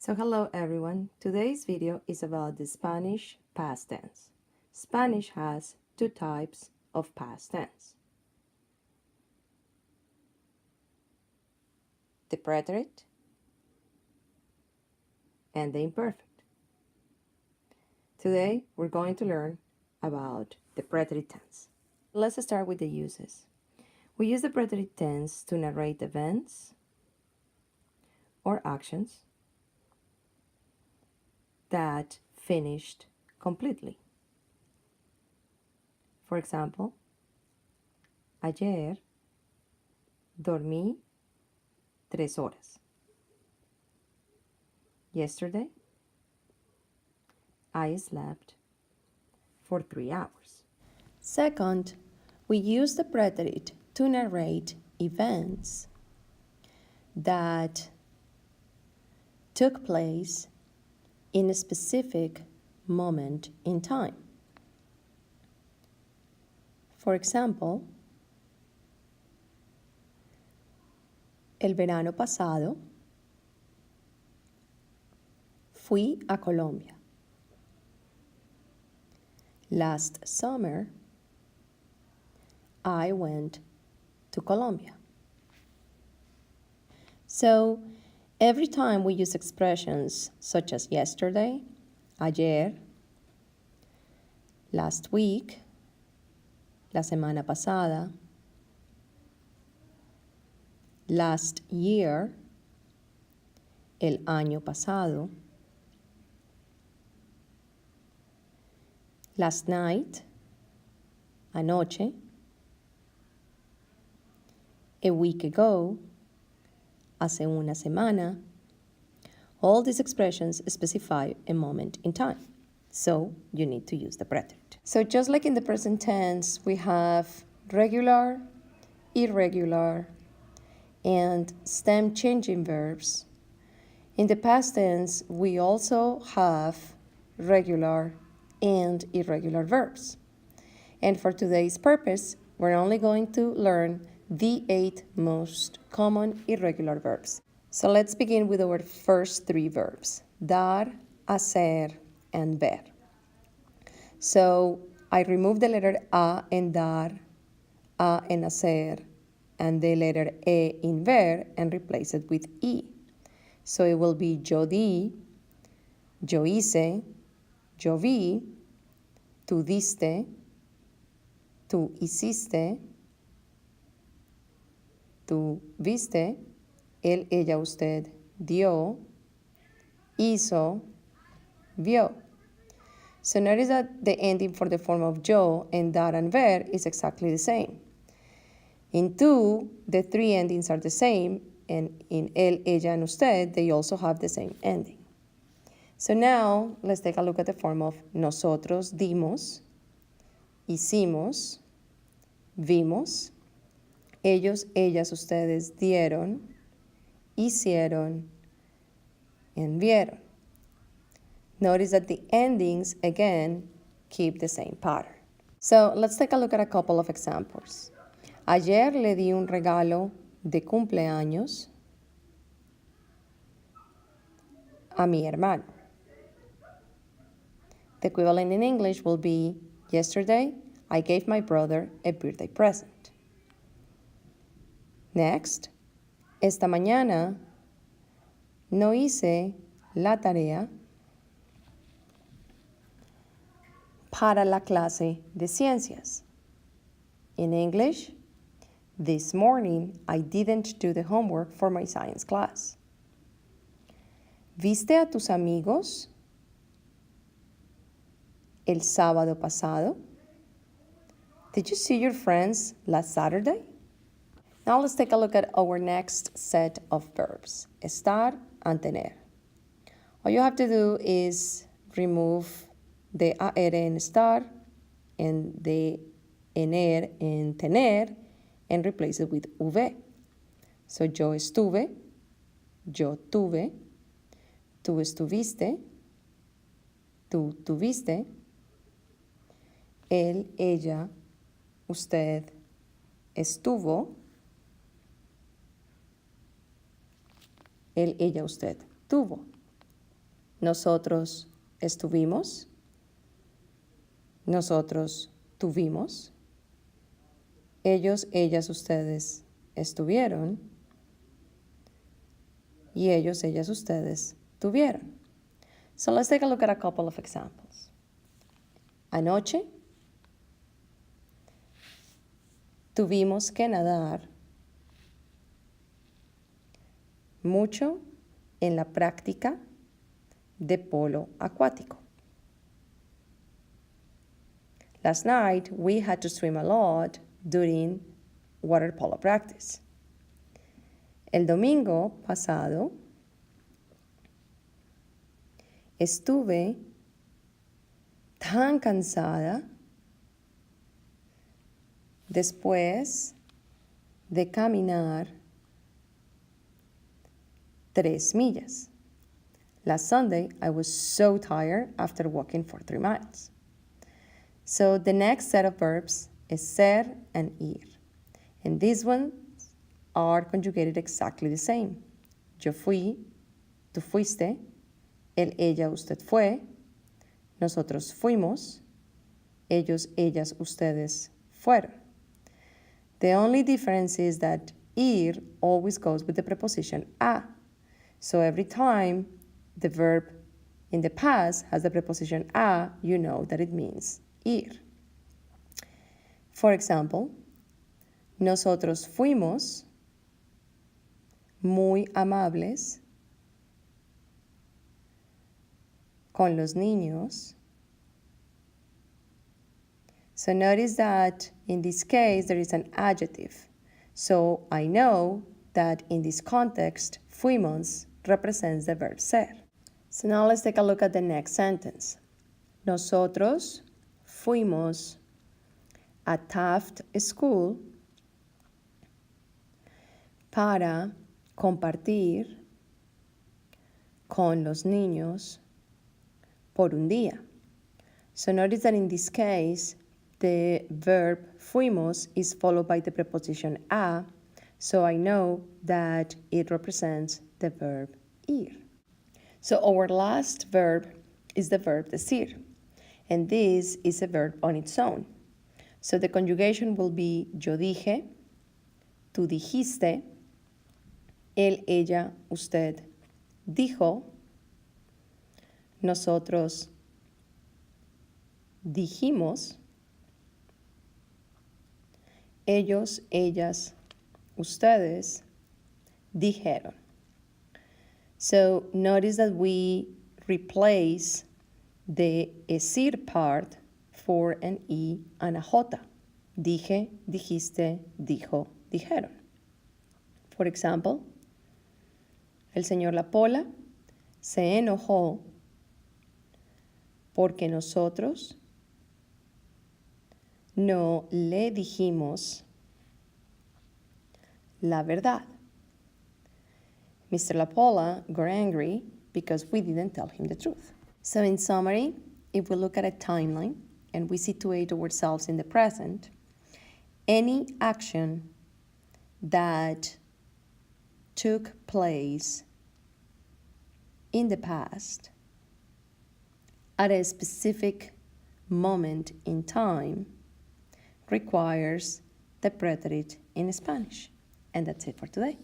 So hello everyone, today's video is about the Spanish past tense. Spanish has two types of past tense. The preterite and the imperfect. Today we're going to learn about the preterite tense. Let's start with the uses. We use the preterite tense to narrate events or actions that finished completely. For example, ayer dormí 3 horas. Yesterday, I slept for 3 hours. Second, we use the preterite to narrate events that took place in a specific moment in time. For example, el verano pasado fui a Colombia. Last summer, I went to Colombia. So, every time we use expressions such as yesterday, ayer, last week, la semana pasada, last year, el año pasado, last night, anoche, a week ago, hace una semana. All these expressions specify a moment in time, so you need to use the preterite. So just like in the present tense, we have regular, irregular, and stem changing verbs. In the past tense, we also have regular and irregular verbs. And for today's purpose, we're only going to learn the 8 most common irregular verbs. So let's begin with our first 3 verbs, dar, hacer, and ver. So I remove the letter a in dar, a in hacer, and the letter e in ver and replace it with e. So it will be yo di, yo hice, yo vi, tú diste, tú hiciste, tú viste, él, ella, usted dio, hizo, vio. So notice that the ending for the form of yo and dar and ver is exactly the same. In tú, the 3 endings are the same, and in él, ella, and usted, they also have the same ending. So now, let's take a look at the form of nosotros dimos, hicimos, vimos, ellos, ellas, ustedes dieron, hicieron, and vieron. Notice that the endings, again, keep the same pattern. So let's take a look at a couple of examples. Ayer le di un regalo de cumpleaños a mi hermano. The equivalent in English will be, yesterday, I gave my brother a birthday present. Next, esta mañana no hice la tarea para la clase de ciencias. In English, this morning I didn't do the homework for my science class. ¿Viste a tus amigos el sábado pasado? Did you see your friends last Saturday? Now let's take a look at our next set of verbs, estar and tener. All you have to do is remove the AR en estar and the ener en tener and replace it with V. So yo estuve, yo tuve, tú estuviste, tú tuviste, él, ella, usted estuvo, él, ella, usted tuvo. Nosotros estuvimos. Nosotros tuvimos. Ellos, ellas, ustedes estuvieron. Y ellos, ellas, ustedes tuvieron. So let's take a look at a couple of examples. Anoche tuvimos que nadar mucho en la práctica de polo acuático. Last night, we had to swim a lot during water polo practice. El domingo pasado, estuve tan cansada después de caminar 3 millas. Last Sunday, I was so tired after walking for 3 miles. So the next set of verbs is ser and ir. And these ones are conjugated exactly the same. Yo fui, tú fuiste, él, ella, usted fue, nosotros fuimos, ellos, ellas, ustedes fueron. The only difference is that ir always goes with the preposition a. So every time the verb in the past has the preposition a, you know that it means ir. For example, nosotros fuimos muy amables con los niños. So notice that in this case there is an adjective. So I know that in this context, fuimos represents the verb ser. So now let's take a look at the next sentence. Nosotros fuimos a Taft School para compartir con los niños por un día. So notice that in this case, the verb fuimos is followed by the preposition a, so I know that it represents the verb ir. So our last verb is the verb decir, and this is a verb on its own. So the conjugation will be yo dije, tú dijiste, él, ella, usted dijo, nosotros dijimos, ellos, ellas, ustedes dijeron. So notice that we replace the decir part for an I and a J. Dije, dijiste, dijo, dijeron. For example, el señor La Pola se enojó porque nosotros no le dijimos la verdad. Mr. La Pola got angry because we didn't tell him the truth. So in summary, if we look at a timeline and we situate ourselves in the present, any action that took place in the past at a specific moment in time requires the preterite in Spanish. And that's it for today.